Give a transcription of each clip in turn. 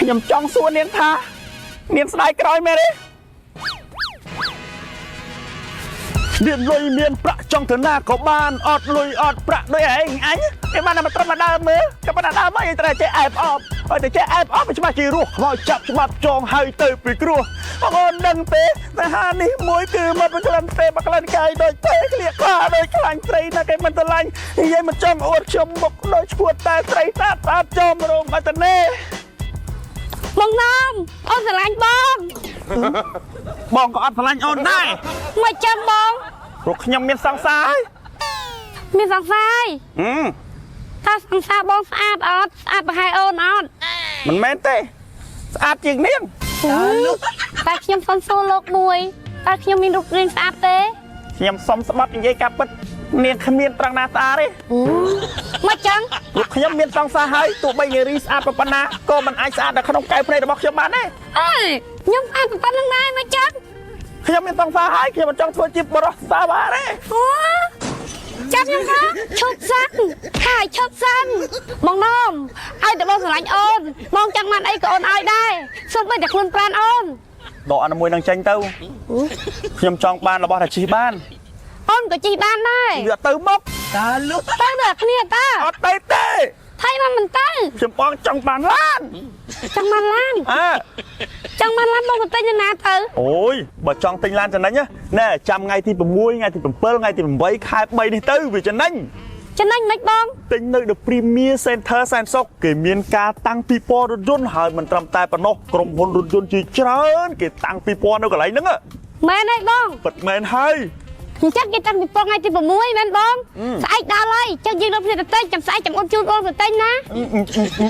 ខ្ញុំចង់សួរនាងថានាងស្ដាយក្រោយមែនទេមានលុយមានប្រាក់ចង់ទៅណាក៏បានអត់លុយអត់ប្រាក់ដូចឯងអញគេបានមកត្រឹមមកដើមមើលក៏បានដើមមកឯងត្រូវចេះអែបអបហើយទៅចេះអែបអបច្បាស់ជារស់ខ្មោចចាប់ច្បាប់ចងហើយទៅពីគ្រោះបងអូនដឹងទេតែហានេះមួយគឺមកពីក្លិនទេមកក្លិនកាយដូចទេក្លៀកខ្លាដូចខ្លាញ់ស្រីណាគេមិនស្រឡាញ់និយាយមិនចង់អួតខ្ញុំមុខដូចឈួតតែស្រីស្អាតស្អាតចំរោមអត់ទេបងណំអូនស្រឡាញ់បងក៏អត់ស្រឡាញ់អូនដែរមកចាំបងព្រោះខ្ញុំមានសង្សារហើយមានសង្សារថាសង្សារបងស្អាតអត់ស្អាតប្រហែលអូនអត់មិនមែនទេស្អាតជាងនាងតែខ្ញុំសុំសួរលោកមួយតើខ្ញុំមានរូបរាងស្អាតទេខ្ញុំសុំស្បត់និយាយការពិតនាងគ្មានត្រង់ណាស្អាតទេមកចឹងព្រោះខ្ញុំមានសង្សារហើយទោះបីនារីស្អាតប៉ុណ្ណាក៏មិនអាចស្អាតនៅក្នុងកែវភ្នែករបស់ខ្ញុំបានទេអើយខ្ញុំស្អាតប៉ុណ្្នឹងដែរមកចឹងខ្ញុំមានសង្សារហើយខ្ញុំមិនចង់ធ្វើជាបរិសុទ្ធសាវ៉ាទេអូចាំខ្ញុំថាឈប់សិនហើយឈប់សិនបងណំឲ្យតែបងស្រឡាញ់អូនបងចង់បានអីក៏អូនឲ្យដែរសូម្បីតែខ្លួនប្រានអូនដកអនុមួយនឹងចេញទៅខ្ញុំចង់បានរបស់តែជិះបានអូនក៏ជិះបានដែរវាទៅមកតើលោកទៅដល់គ្នាតើអត់ទៅទេថៃមិនទៅខ្ញុំបងចង់បានឡានចង់បានឡានចង់បានឡានបងទៅទិញទៅណាទៅអូយបើចង់ទិញឡានចំណេញណែចាំថ្ងៃទី6ថ្ងៃទី7ថ្ងៃទី8ខែ3នេះទៅវាចំណេញមិនបងទិញនៅ The Premier Center សែនសុខគេមានការតាំងពិព័រណ៍រថយន្តហើយមិនត្រឹមតែប៉ុណ្ណោះក្រុមហ៊ុនរថយន្តជាច្រើនគេតាំងពិព័រណ៍នៅកន្លែងហ្នឹងមែនទេបងពិតមែនហើយអញ្ចឹងគេតាំងពីប៉ុងថ្ងៃទី6មែនបងស្អែកដល់ហើយចឹងយើងនៅផ្ទះទៅទិញចាំស្អែកចាំអូនជូនអូនទៅទិញណា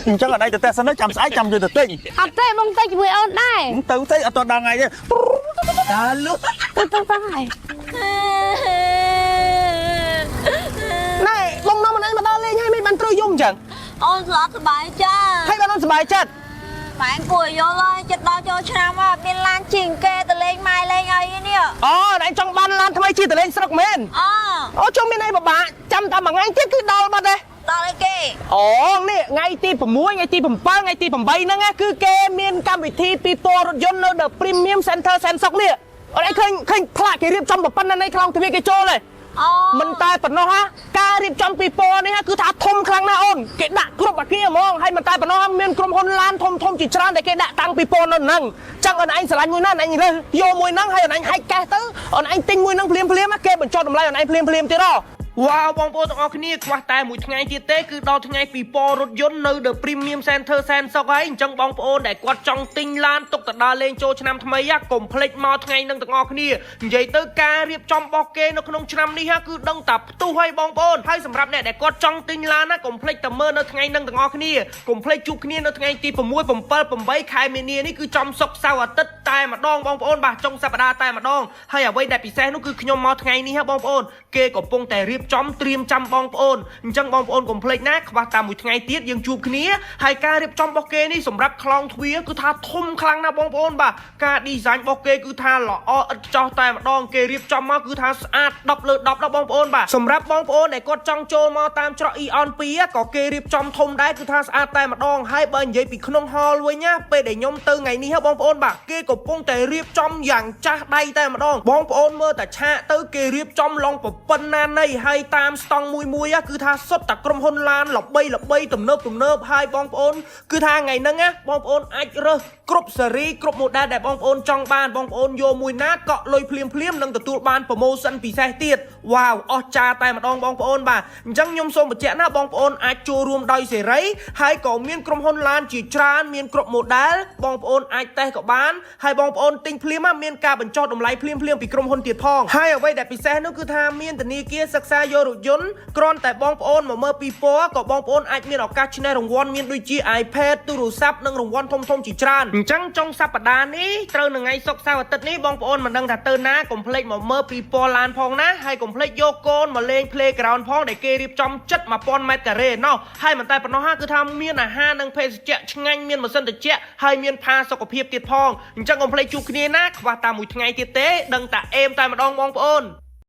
អញ្ចឹងអត់ដៃទៅទិញសិនចាំស្អែកចាំយើងទៅទិញអត់ទេបងទៅជាមួយអូនដែរទៅទិញអត់ដល់ថ្ងៃទេតើលោកទៅហើយណែបងនាំមិនអីមកដល់លេងហើយមិនបានត្រូវយំអញ្ចឹងអូនស្លាប់សบายចិត្តហើយបានអូនសบายចិត្តម៉ែគួរយល់ហើយចិត្តដល់ចូលឆ្នាំអត់មានឡានជីងគេទៅលេងម៉ែលេងអីនេះអូឯងចង់បានឡានថ្មីជិះទៅលេងស្រុកមែនអូជុំមានអីពិបាកចាំតែមួយថ្ងៃទៀតគឺដល់បាត់ទេដល់អីគេអូនេះថ្ងៃទី6ថ្ងៃទី7ថ្ងៃទី8ហ្នឹងគឺគេមានកម្មវិធីពិព័រណ៍រថយន្តនៅ The Premium Center សែនសុខនេះអត់ឯងឃើញផ្លាកគេរៀបចំប៉ុណ្ណឹងនៃខ្លោងទ្វារគេចូលទេមិនតែប៉ុណ្ណោះការរៀបចំពិព័រណ៍នេះគឺថាធំខ្លាំងណាស់អូនគេដាក់គ្រប់អាគារហ្មងហើយមិនតែប៉ុណ្ណោះមានក្រុមហ៊ុនឡានធំជាច្រើនដែលគេដាក់តាំងពិព័រណ៍នៅហ្នឹងចឹងអូនឯងស្រឡាញ់មួយណាអូនឯងរើសយកមួយហ្នឹងហើយអូនឯងហាច់កេះទៅអូនឯងទិញមួយហ្នឹងភ្លាមគេបញ្ចុះតម្លៃអូនឯងភ្លាមទៀតវ៉ាវបងប្អូនទាំងអស់គ្នាខ្វះតែមួយថ្ងៃទៀតទេគឺដល់ថ្ងៃពិព័រណ៍រថយន្តនៅ The Premium Center សែនសុខហើយអញ្ចឹងបងប្អូនដែលគាត់ចង់ទិញឡានទុកទៅដើរលេងចូលឆ្នាំថ្មីកុំភ្លេចមកថ្ងៃនឹងទាំងអស់គ្នានិយាយទៅការរៀបចំរបស់គេនៅក្នុងឆ្នាំនេះគឺដឹងតែផ្ទុះហើយបងប្អូនហើយសម្រាប់អ្នកដែលគាត់ចង់ទិញឡានកុំភ្លេចតែមើលនៅថ្ងៃនឹងទាំងអស់គ្នាកុំភ្លេចជួបគ្នានៅថ្ងៃទី6 7 8ខែមីនានេះគឺចំសុក្រសៅរ៍អាទិត្យតែម្ដងបងប្អូនបាទចុងសប្ដាហ៍តែម្ដងហើយអ្វីដែលពិសេសនោះគឺខ្ញុំមកថ្ងៃនេះបងប្អូនគេកំពុងតែរៀបចំត្រៀមចាំបងប្អូនអញ្ចឹងបងប្អូនកុំភ្លេចណាខ្វះតែមួយថ្ងៃទៀតយើងជួបគ្នាហើយការរៀបចំរបស់គេនេះសម្រាប់ខ្លោងទ្វារគឺថាធំខ្លាំងណាស់បងប្អូនបាទការ design របស់គេគឺថាល្អឥតខ្ចោះតែម្ដងគេរៀបចំមកគឺថាស្អាត10លើ10ណាបងប្អូនបាទសម្រាប់បងប្អូនដែលគាត់ចង់ចូលមកតាមច្រក Eon 2ក៏គេរៀបចំធំដែរគឺថាស្អាតតែម្ដងហើយបើនិយាយពីក្នុង hall វិញណាពេលដែលខ្ញុំទៅថ្ងៃនេះបងប្អូនបាទគេកំពុងតែរៀបចំយ៉ាងចាស់ដៃតែម្ដងបងប្អូនមើលតែឆាកទៅគេរៀបចំឡងប៉ុណ្ណាណីហើយតាមស្តង់មួយគឺថាសុទ្ធតែក្រុមហ៊ុនឡានល្បីទំនើបហើយបងប្អូនគឺថាថ្ងៃហ្នឹងណាបងប្អូនអាចរើសគ្រប់ស៊េរីគ្រប់ model ដែលបងប្អូនចង់បានបងប្អូនយកមួយណាកក់លុយភ្លាមនឹងទទួលបាន promotion ពិសេសទៀតវ៉ាវអស្ចារ្យតែម្ដងបងប្អូនបាទអញ្ចឹងខ្ញុំសូមបញ្ជាក់ណាបងប្អូនអាចចូលរួមដោយសេរីហើយក៏មានក្រុមហ៊ុនឡានជាច្រើនមានគ្រប់ model បងប្អូនអាចតេស្តក៏បានហើយបងប្អូនទិញភ្លាមមានការបញ្ចុះតម្លៃភ្លាមពីក្រុមហ៊ុនទៀតផងហើយអ្វីដែលពិសេសនោះគឺថាមានធនាគារសិក្សាយករថយន្តគ្រាន់តែបងប្អូនមកមើលពីពណ៌ក៏បងប្អូនអាចមានឱកាសឈ្នះរង្វាន់មានដូចជា iPad ទូរស័ព្ទនិងរង្វាន់ធំជាច្រើនអញ្ចឹងចុងសប្តាហ៍នេះត្រូវនៅថ្ងៃសុក្រសៅរ៍អាទិត្យនេះបងប្អូនមិនដឹងថាទៅណាកុំភ្លេចមកមើលពីពណ៌ឡានផងណាហើយកុំភ្លេចយកកូនមកលេង Playground ផងដែលគេរៀបចំចិត្ត 1000 ម៉ែត្រការ៉េណោះហើយមិនតែប៉ុណ្ណោះគឺថាមានអាហារនិងភេសជ្ជៈឆ្ងាញ់មានម៉ាស៊ីនត្រជាក់ហើយមានផាសុខភាពទៀតផងអញ្ចឹងកុំភ្លេចជួបគ្នាណាខ្វះតែមួយថ្ងៃទៀតទេដឹងតែអេមតែម្ដងបងប្អូន